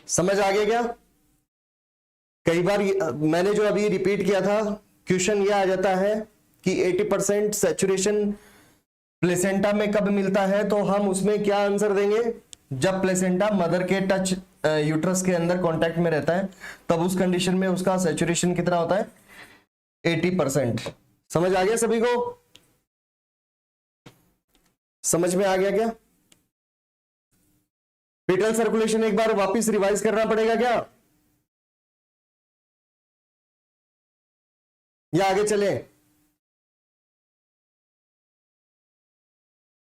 [SPEAKER 1] समझ आ गया क्या? कई बार मैंने जो अभी रिपीट किया था, क्वेश्चन ये आ जाता है कि 80% सैचुरेशन प्लेसेंटा में कब मिलता है, तो हम उसमें क्या आंसर देंगे? जब प्लेसेंटा मदर के टच यूट्रस के अंदर कांटेक्ट में रहता है, तब उस कंडीशन में उसका सैचुरेशन कितना होता है? 80%। समझ आ गया सभी को? समझ में आ गया क्या? फीटल सर्कुलेशन एक बार वापस रिवाइज करना पड़ेगा क्या, या आगे चले?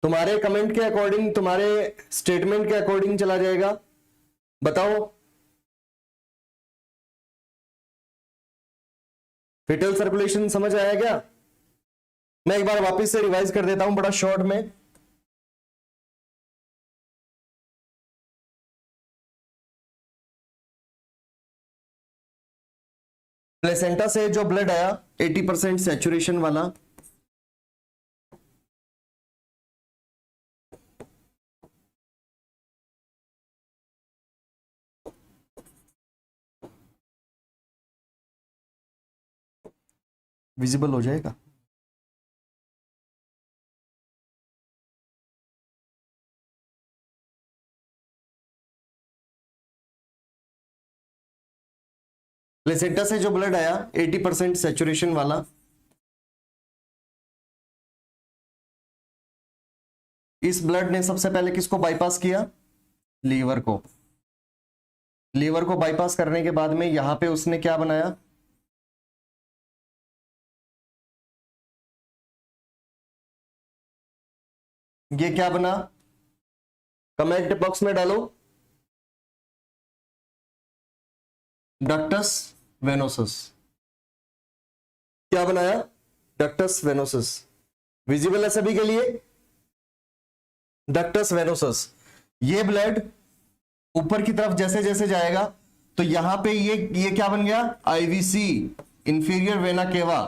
[SPEAKER 1] तुम्हारे कमेंट के अकॉर्डिंग, तुम्हारे स्टेटमेंट के अकॉर्डिंग चला जाएगा। बताओ, फीटल सर्कुलेशन समझ आया क्या? मैं एक बार वापस से रिवाइज कर देता हूं बड़ा शॉर्ट में। प्लेसेंटा से जो ब्लड आया 80% सैचुरेशन वाला, विजिबल हो जाएगा? प्लेसेंटा से जो ब्लड आया 80% सैचुरेशन वाला, इस ब्लड ने सबसे पहले किसको बाईपास किया? लीवर को। लीवर को बाईपास करने के बाद में यहां पे उसने क्या बनाया? ये क्या बना? कमेंट बॉक्स में डालो। Ductus venosus. क्या बनाया? Ductus venosus. विजिबल है सभी के लिए? Ductus venosus. ये ब्लड ऊपर की तरफ जैसे जैसे जाएगा तो यहां पे ये क्या बन गया? आईवीसी, इंफीरियर वेना केवा।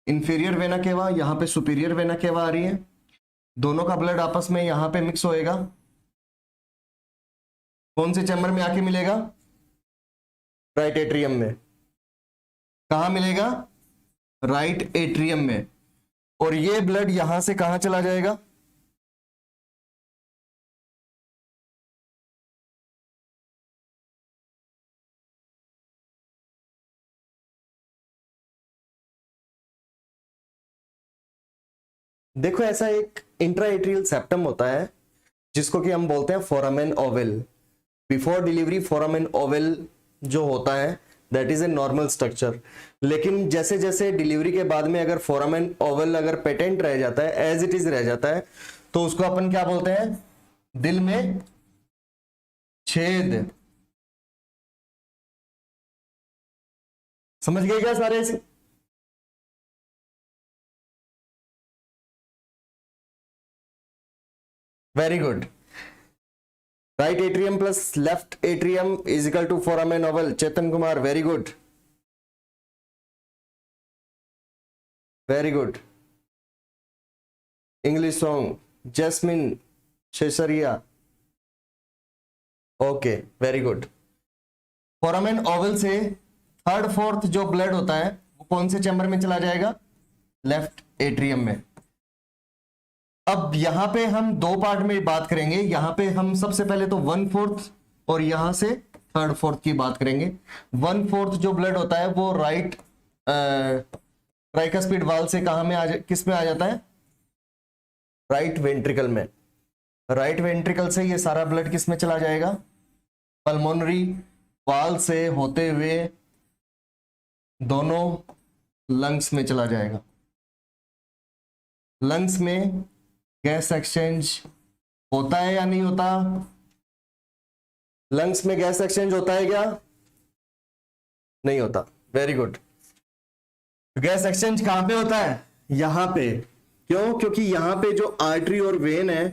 [SPEAKER 1] इंफीरियर वेना केवा, यहां पे सुपीरियर वेना केवा आ रही है। दोनों का ब्लड आपस में यहां पे मिक्स होएगा। कौन से चैम्बर में आके मिलेगा? राइट एट्रियम में। कहां मिलेगा? राइट एट्रियम में। और ये ब्लड यहां से कहां चला जाएगा? देखो, ऐसा एक इंट्राएट्रियल सेप्टम होता है जिसको कि हम बोलते हैं foramen Oval. Before delivery foramen ovale जो होता है that is a normal structure. लेकिन जैसे जैसे डिलीवरी के बाद में अगर फोरामेन ओवल अगर पेटेंट रह जाता है, एज इट इज रह जाता है, तो उसको अपन क्या बोलते हैं? दिल में छेद। समझ गए क्या सारे ऐसे? Very good. Right atrium plus left atrium is equal to foramen ovale. Chetan Kumar, very good, very good. English song, Jasmine Shesharia, okay, very good. Foramen ovale से थर्ड फोर्थ जो ब्लड होता है वो कौन से चैम्बर में चला जाएगा? लेफ्ट एट्रियम में. अब यहां पे हम दो पार्ट में बात करेंगे. यहां पे हम सबसे पहले तो 1/4 और यहां से 1/3 की बात करेंगे. 1/4 जो ब्लड होता है वो राइट ट्राइकस्पिड वाल से कहां में किस में आ जाता है? राइट वेंट्रिकल में. राइट वेंट्रिकल से ये सारा ब्लड किस में चला जाएगा? पल्मोनरी वाल से होते हुए दोनों लंग्स में चला जाएगा. लंग्स में गैस एक्सचेंज होता है या नहीं होता? लंग्स में गैस एक्सचेंज होता है क्या? नहीं होता. Very good. गैस एक्सचेंज कहां पे होता है? यहां पे. क्यों? क्योंकि यहां पे जो आर्टरी और वेन है,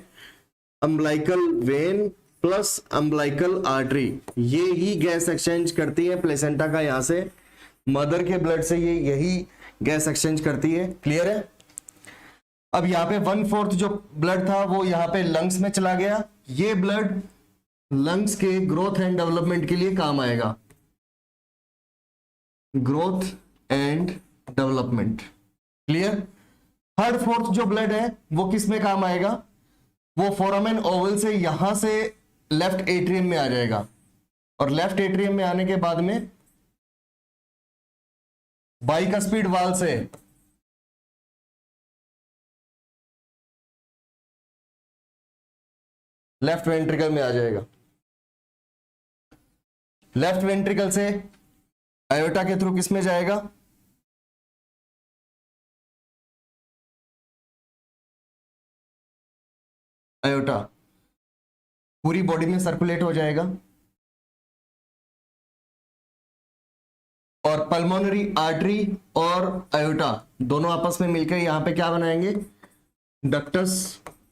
[SPEAKER 1] umbilical when plus umbilical artery, ये ही गैस एक्सचेंज करती है प्लेसेंटा का. यहां से मदर के ब्लड से ये यही गैस एक्सचेंज करती है. क्लियर है? अब यहां पे 1/4 जो ब्लड था वो यहां पे लंग्स में चला गया. ये ब्लड लंग्स के ग्रोथ एंड डेवलपमेंट के लिए काम आएगा. Growth and development. क्लियर? 1/3 जो ब्लड है वो किस में काम आएगा? वो फोरामेन ओवल से यहां से लेफ्ट एट्रियम में आ जाएगा. और लेफ्ट एट्रियम में आने के बाद में बाइकस्पिड वाल से लेफ्ट वेंट्रिकल में आ जाएगा. लेफ्ट वेंट्रिकल से आयोटा के थ्रू किस में जाएगा? आयोटा. पूरी बॉडी में सर्कुलेट हो जाएगा. और पल्मोनरी आर्टरी और आयोटा दोनों आपस में मिलकर यहां पे क्या बनाएंगे? Ductus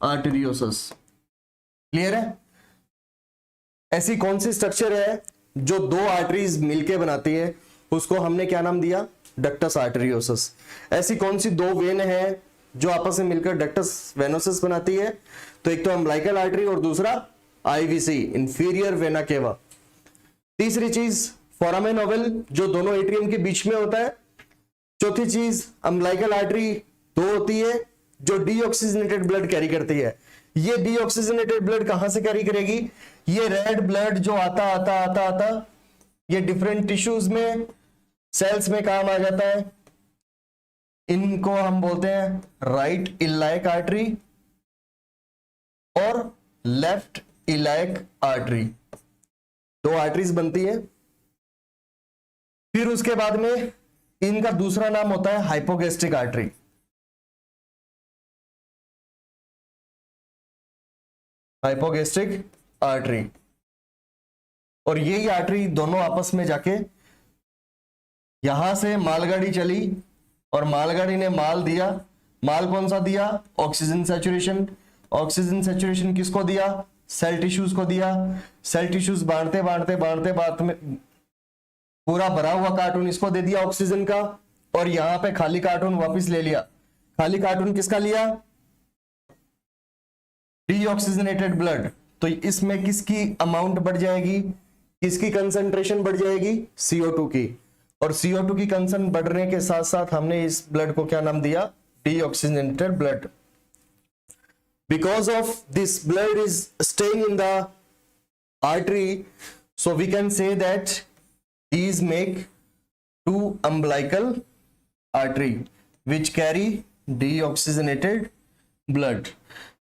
[SPEAKER 1] arteriosus. क्लियर है? ऐसी कौन सी स्ट्रक्चर है जो दो आर्टरीज मिलके बनाती है, उसको हमने क्या नाम दिया? Ductus arteriosus. ऐसी कौन सी दो वेन है जो आपस में मिलकर डक्टस वेनोसस बनाती है? तो एक तो अम्बलाइकल आर्टरी और दूसरा आईवीसी, इंफीरियर वेना केवा. तीसरी चीज फोरामेन ओवल जो दोनों एट्रियम के बीच में होता है. चौथी चीज अम्बलाइकल आर्टरी दो होती है जो डीऑक्सीजनेटेड ब्लड कैरी करती है. ये डीऑक्सीजनेटेड ब्लड कहां से कैरी करेगी? ये रेड ब्लड जो आता आता आता आता ये डिफरेंट टिश्यूज में, सेल्स में काम आ जाता है. इनको हम बोलते हैं राइट इलाइक आर्टरी और लेफ्ट इलाइक आर्टरी. दो आर्टरीज बनती है. फिर उसके बाद में इनका दूसरा नाम होता है हाइपोगैस्ट्रिक आर्टरी. Hypogastric artery. और यही आर्टरी दोनों आपस में जाके यहां से मालगाड़ी चली और मालगाड़ी ने माल दिया. माल कौन सा दिया? Oxygen saturation. ऑक्सीजन सैचुरेशन किसको दिया? सेल टिश्यूज को दिया. सेल टिश्यूज बांटते बांटते बांटते बांटते में पूरा भरा हुआ कार्टून इसको दे दिया ऑक्सीजन का. और यहां पे खाली कार्टून वापस ले लिया. खाली कार्टून किसका लिया? Deoxygenated blood. तो इसमें किसकी अमाउंट बढ़ जाएगी? किसकी कंसंट्रेशन बढ़ जाएगी? CO2 की. और CO2 की कंसंट्रेशन बढ़ने के साथ साथ हमने इस ब्लड को क्या नाम दिया? Deoxygenated blood. Because of this blood is staying in the artery, so we can say that these make two umbilical artery which carry deoxygenated blood.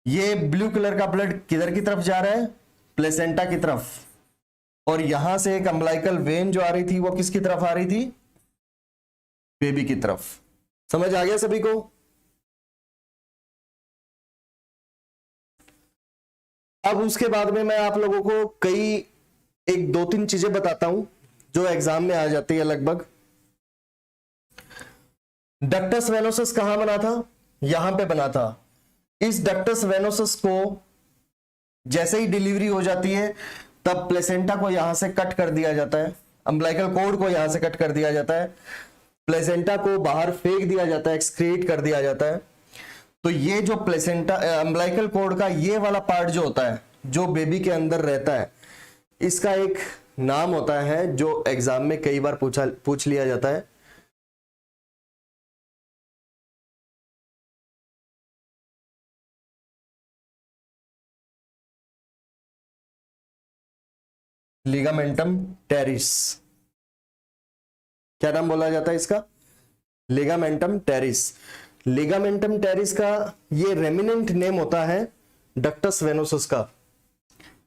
[SPEAKER 1] ये ब्लू कलर का ब्लड किधर की तरफ जा रहा है? प्लेसेंटा की तरफ. और यहां से एक अम्बलाइकल वेन जो आ रही थी वो किसकी तरफ आ रही थी? बेबी की तरफ. समझ आ गया सभी को? अब उसके बाद में मैं आप लोगों को कई एक दो तीन चीजें बताता हूं जो एग्जाम में आ जाती है लगभग. डक्टस वेनोसस कहां बना था? यहां पे बना था. इस डक्टस वेनोसस को जैसे ही डिलीवरी हो जाती है तब प्लेसेंटा को यहां से कट कर दिया जाता है, अम्बिलाइकल कॉर्ड को यहां से कट कर दिया जाता है, प्लेसेंटा को बाहर फेंक दिया जाता है, एक्सक्रीट कर दिया जाता है। तो ये जो प्लेसेंटा अम्बिलाइकल कॉर्ड का ये वाला पार्ट जो होता है, जो बेबी के अंदर रहता है, इसका एक नाम होता है जो एग्जाम में कई बार पूछ लिया जाता है। Ligamentum terrace. क्या नाम बोला जाता है इसका? Ligamentum terrace. लिगामेंटम टेरिस का ये रेमिनेंट नेम होता है डक्टस वेनोसस का।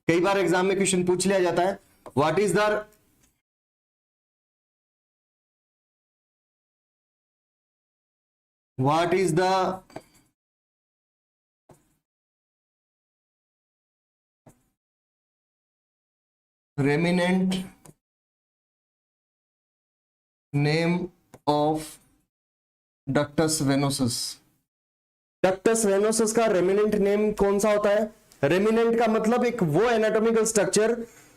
[SPEAKER 1] कई बार एग्जाम में क्वेश्चन पूछ लिया जाता है, what is the remnant name of ductus venosus. Ductus venosus का रेमिनेंट नेम कौन सा होता है? रेमिनेंट का मतलब एक वो एनाटॉमिकल स्ट्रक्चर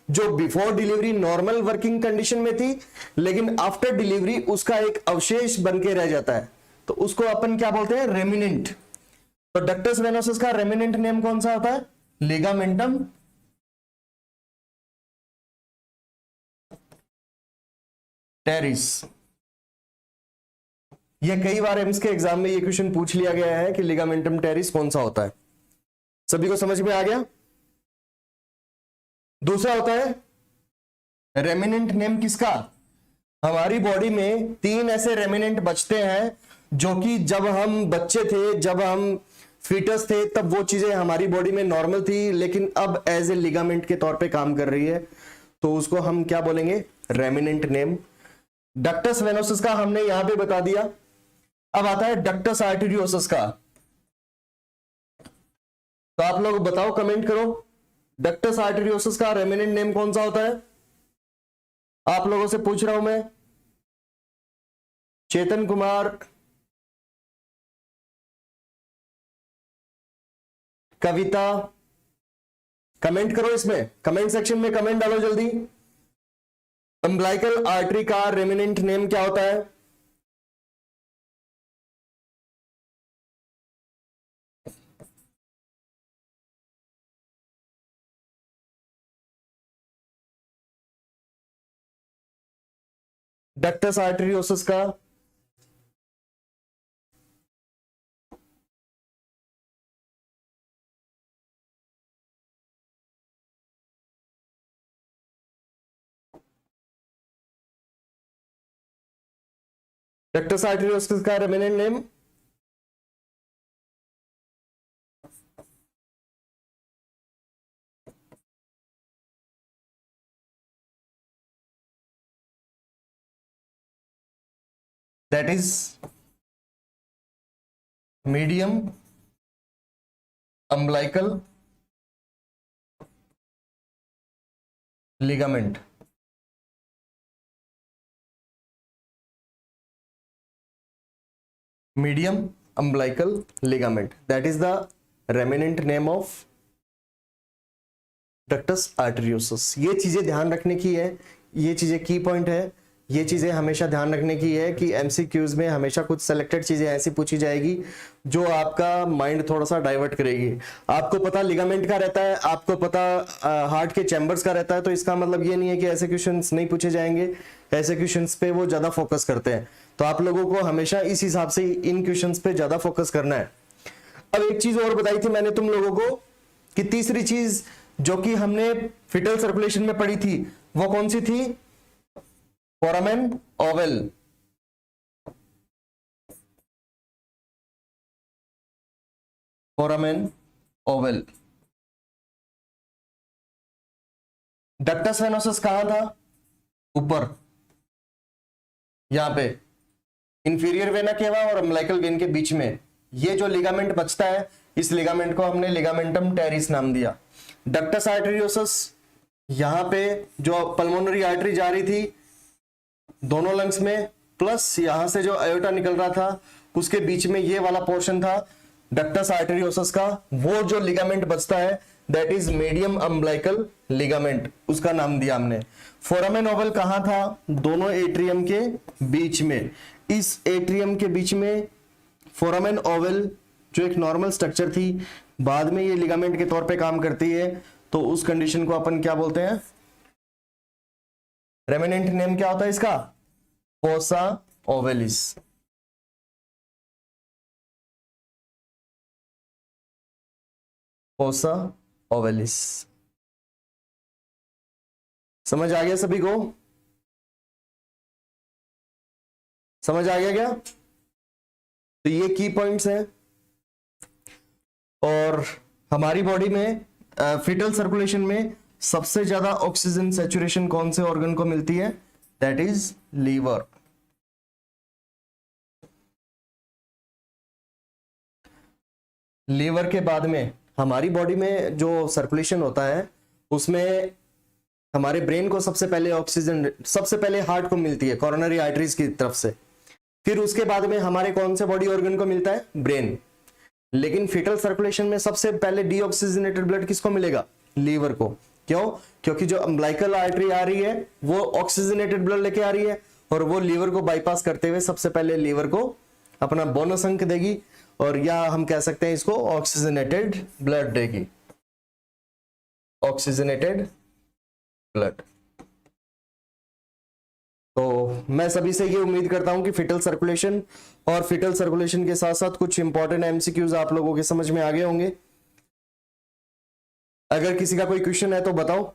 [SPEAKER 1] जो before delivery normal working condition में थी, लेकिन आफ्टर डिलीवरी उसका एक अवशेष बन के रह जाता है, तो उसको अपन क्या बोलते हैं? रेमिनेंट। तो डक्टस वेनोसस का रेमिनेंट नेम कौन सा होता है? Ligamentum terrace. ये कई बार एम्स के एग्जाम में ये क्वेश्चन पूछ लिया गया है कि लिगामेंटम टेरिस कौन सा होता है। सभी को समझ में आ गया? दूसरा होता है रेमिनेंट नेम किसका? हमारी बॉडी में 3 ऐसे रेमिनेंट बचते हैं जो कि जब हम बच्चे थे, जब हम फीटस थे, तब वो चीजें हमारी बॉडी में नॉर्मल थी, लेकिन अब एज ए लिगामेंट के तौर पे काम कर रही है, तो उसको हम क्या बोलेंगे? Remnant name. डक्टस वेनोसस का हमने यहां पे बता दिया। अब आता है डक्टस आर्टेरियोसस का। तो आप लोग बताओ, कमेंट करो, डक्टस आर्टेरियोसस का रेमिनेंट नेम कौन सा होता है? आप लोगों से पूछ रहा हूं मैं। चेतन कुमार, कविता, कमेंट करो, इसमें कमेंट सेक्शन में कमेंट डालो जल्दी। अम्बिलाइकल आर्टरी का रेमिनेंट नेम क्या होता है? डक्टस आर्टेरियोसस का डक्टस आर्टेरियोसस का remnant name that is medium umbilical ligament. Medium umbilical ligament, that is the remnant name of ductus arteriosus. ये चीजें ध्यान रखने की है, ये चीजें की पॉइंट है, ये चीजें हमेशा ध्यान रखने की है कि एमसीक्यूज में हमेशा कुछ सेलेक्टेड चीजें ऐसी पूछी जाएगी जो आपका माइंड थोड़ा सा डाइवर्ट करेगी। आपको पता लिगामेंट का रहता है, आपको पता हार्ट के चैम्बर्स का रहता है, तो इसका मतलब ये नहीं है कि ऐसे क्वेश्चंस नहीं पूछे जाएंगे। ऐसे क्वेश्चंस पे वो ज्यादा फोकस करते हैं, तो आप लोगों को हमेशा इस हिसाब से इन क्वेश्चंस पे ज्यादा फोकस करना है। अब एक चीज और बताई थी मैंने तुम लोगों को कि तीसरी चीज जो कि हमने फिटल सर्कुलेशन में पढ़ी थी वो कौन सी थी? Foramen Oval. Foramen Oval. Ductus venosus कहां था? ऊपर, यहां पे इंफीरियर वेना केवा और अम्बिलाइकल वेन के बीच में ये जो लिगामेंट बचता है, इस लिगामेंट को हमने लिगामेंटम टेरिस नाम दिया। डक्टस आर्टेरियोसस यहां पे जो पल्मोनरी आर्टरी जा रही थी दोनों लंग्स में, प्लस यहां से जो अयोटा निकल रहा था उसके बीच में ये वाला पोर्शन था, डक्टस आर्टेरियोसस का वो जो लिगामेंट बचता है that is medium umbilical ligament, उसका नाम दिया हमने। फोरामेन ओवल कहां था? दोनों एट्रियम के बीच में। इस एट्रियम के बीच में फोरामेन ओवल जो एक नॉर्मल स्ट्रक्चर थी, बाद में ये लिगामेंट के तौर पे काम करती है, तो उस कंडीशन को अपन क्या बोलते हैं? रेमिनेंट नेम क्या होता है इसका? Fossa ovalis. Fossa ovalis. समझ आ गया सभी को? समझ आ गया क्या? तो ये की पॉइंट्स हैं। और हमारी बॉडी में फीटल सर्कुलेशन में सबसे ज्यादा ऑक्सीजन सैचुरेशन कौन से ऑर्गन को मिलती है? That is liver. लीवर के बाद में हमारी बॉडी में जो सर्कुलेशन होता है उसमें हमारे ब्रेन को सबसे पहले ऑक्सीजन सबसे पहले हार्ट को मिलती है कोरोनरी आर्टरीज की तरफ से, फिर उसके बाद में हमारे कौन से बॉडी ऑर्गन को मिलता है? ब्रेन। लेकिन फीटल सर्कुलेशन में सबसे पहले डीऑक्सीजनेटेड ब्लड किसको मिलेगा? लीवर को। क्यों? क्योंकि जो अम्बिलिकल आर्टरी आ रही है वो ऑक्सीजनेटेड ब्लड लेके आ रही है और वो लीवर को बाईपास करते हुए सबसे पहले लीवर को अपना बोनस अंक देगी, और या हम कह सकते हैं इसको ऑक्सीजनेटेड ब्लड देगी। Oxygenated blood. तो मैं सभी से ये उम्मीद करता हूं कि फीटल सर्कुलेशन और फीटल सर्कुलेशन के साथ साथ कुछ इंपॉर्टेंट एमसीक्यूज आप लोगों के समझ में आ गए होंगे। अगर किसी का कोई क्वेश्चन है तो बताओ।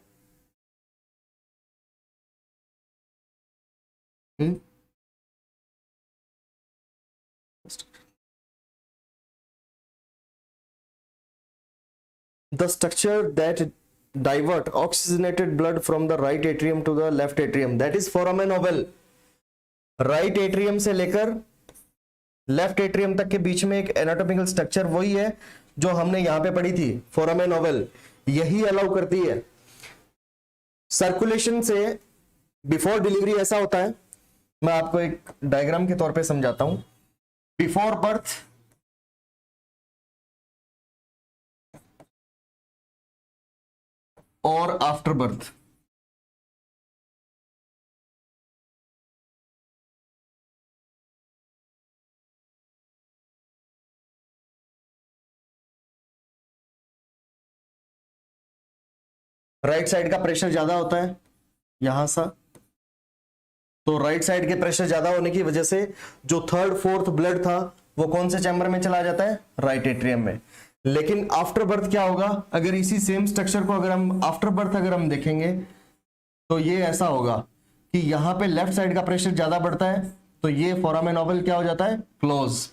[SPEAKER 1] The structure that divert oxygenated blood from the right atrium to the left atrium, that is foramen ovale। Right atrium से लेकर लेफ्ट एट्रियम तक के बीच में एक एनाटॉमिकल स्ट्रक्चर वही है जो हमने यहां पे पढ़ी थी, फोरामेन ओवल। यही अलाउ करती है सर्कुलेशन से। बिफोर डिलीवरी ऐसा होता है, मैं आपको एक डायग्राम के तौर पे समझाता हूं। बिफोर बर्थ और आफ्टर बर्थ। राइट साइड का प्रेशर ज्यादा होता है यहां सा, तो राइट साइड के प्रेशर ज्यादा होने की वजह से जो थर्ड फोर्थ ब्लड था वो कौन से चैम्बर में चला जाता है? राइट एट्रियम में। लेकिन आफ्टर बर्थ क्या होगा? अगर इसी सेम स्ट्रक्चर को अगर हम आफ्टर बर्थ अगर हम देखेंगे तो ये ऐसा होगा कि यहां पे लेफ्ट साइड का प्रेशर ज्यादा बढ़ता है, तो ये फोरामेन ओवल क्या हो जाता है? क्लोज।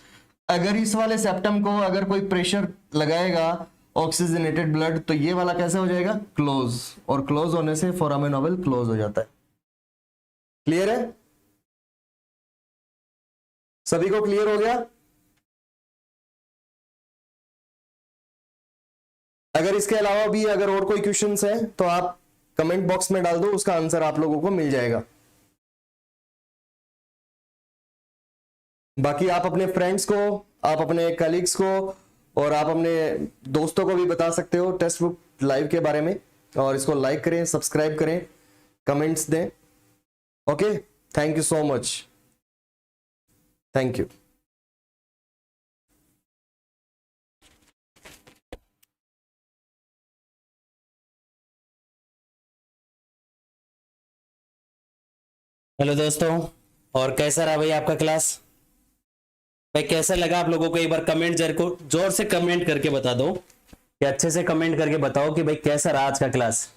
[SPEAKER 1] अगर इस वाले सेप्टम को अगर कोई प्रेशर लगाएगा ऑक्सीजनेटेड ब्लड, तो ये वाला कैसे हो जाएगा? क्लोज। और क्लोज होने से फोरामेन ओवल क्लोज हो जाता है। क्लियर है? सभी को क्लियर हो गया? अगर इसके अलावा भी अगर और कोई क्वेश्चंस है तो आप कमेंट बॉक्स में डाल दो, उसका आंसर आप लोगों को मिल जाएगा। बाकी आप अपने फ्रेंड्स को, आप अपने कलीग्स को और आप अपने दोस्तों को भी बता सकते हो टेक्स्ट बुक लाइव के बारे में, और इसको लाइक करें, सब्सक्राइब करें, कमेंट्स दें। Okay, thank you so much. Thank you.
[SPEAKER 2] Hello दोस्तों, और कैसा रहा भाई आपका क्लास? भाई कैसा लगा आप लोगों को? एक बार कमेंट जोर से कमेंट करके बता दो, कि अच्छे से कमेंट करके बताओ कि भाई कैसा रहा आज का क्लास।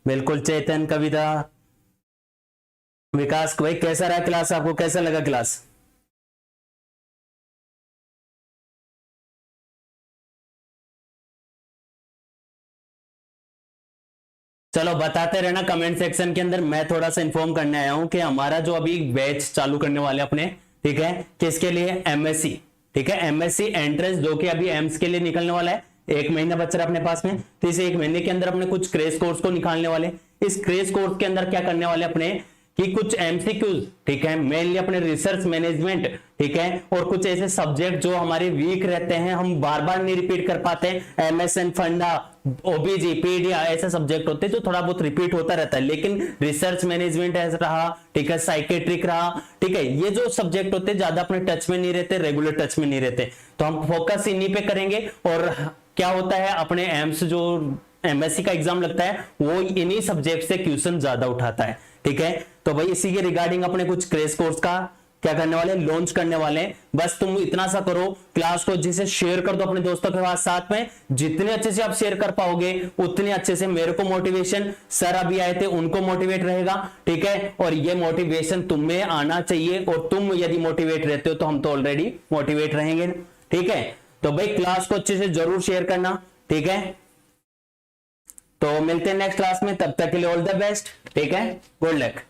[SPEAKER 2] बिल्कुल, चेतन, कविता, विकास, भाई कैसा रहा क्लास? आपको कैसा लगा क्लास? चलो बताते रहना कमेंट सेक्शन के अंदर। मैं थोड़ा सा इन्फॉर्म करने आया हूं कि हमारा जो अभी बैच चालू करने वाले अपने, ठीक है, किसके लिए? एमएससी, ठीक है, एमएससी एंट्रेंस, जो कि अभी एम्स के लिए निकलने वाला है। 1 महीना बच रहा है अपने पास में, तो इस 1 महीने के अंदर अपने कुछ क्रेश कोर्स को निकालने वाले। इस क्रेश कोर्स के अंदर क्या करने वाले अपने, कि कुछ एमसीक्यूज, ठीक है, मेनली अपने रिसर्च मैनेजमेंट, ठीक है, और कुछ ऐसे सब्जेक्ट जो हमारे वीक रहते हैं, हम बार बार नहीं रिपीट कर पाते, एमएसएन फंडा, ओबीजी, पीडिया, ऐसे सब्जेक्ट होते हैं जो थोड़ा बहुत रिपीट होता रहता है, लेकिन रिसर्च मैनेजमेंट ऐसा रहा, ठीक है, साइकेट्रिक रहा, ठीक है, ये जो सब्जेक्ट होते हैं ज्यादा अपने टच में नहीं रहते, रेगुलर टच में नहीं रहते, तो हम फोकस इन्हीं पे करेंगे। और क्या होता है, अपने एम्स जो एमएससी का एग्जाम लगता है वो इन्हीं सब्जेक्ट से क्वेश्चन ज्यादा उठाता है, ठीक है। तो भाई इसी के रिगार्डिंग अपने कुछ क्रैश कोर्स का क्या करने वाले, लॉन्च करने वाले हैं। बस तुम इतना सा करो, क्लास को जिसे शेयर कर दो अपने दोस्तों के साथ में, जितने अच्छे से आप शेयर कर पाओगे उतने अच्छे से मेरे को मोटिवेशन, सर अभी आए थे उनको मोटिवेट रहेगा, ठीक है, और ये मोटिवेशन तुम्हें आना चाहिए, और तुम यदि मोटिवेट रहते हो तो हम तो ऑलरेडी मोटिवेट रहेंगे, ठीक है। तो भाई क्लास को अच्छे से जरूर शेयर करना, ठीक है। तो मिलते हैं नेक्स्ट क्लास में, तब तक के लिए ऑल द बेस्ट, ठीक है, गुड लक।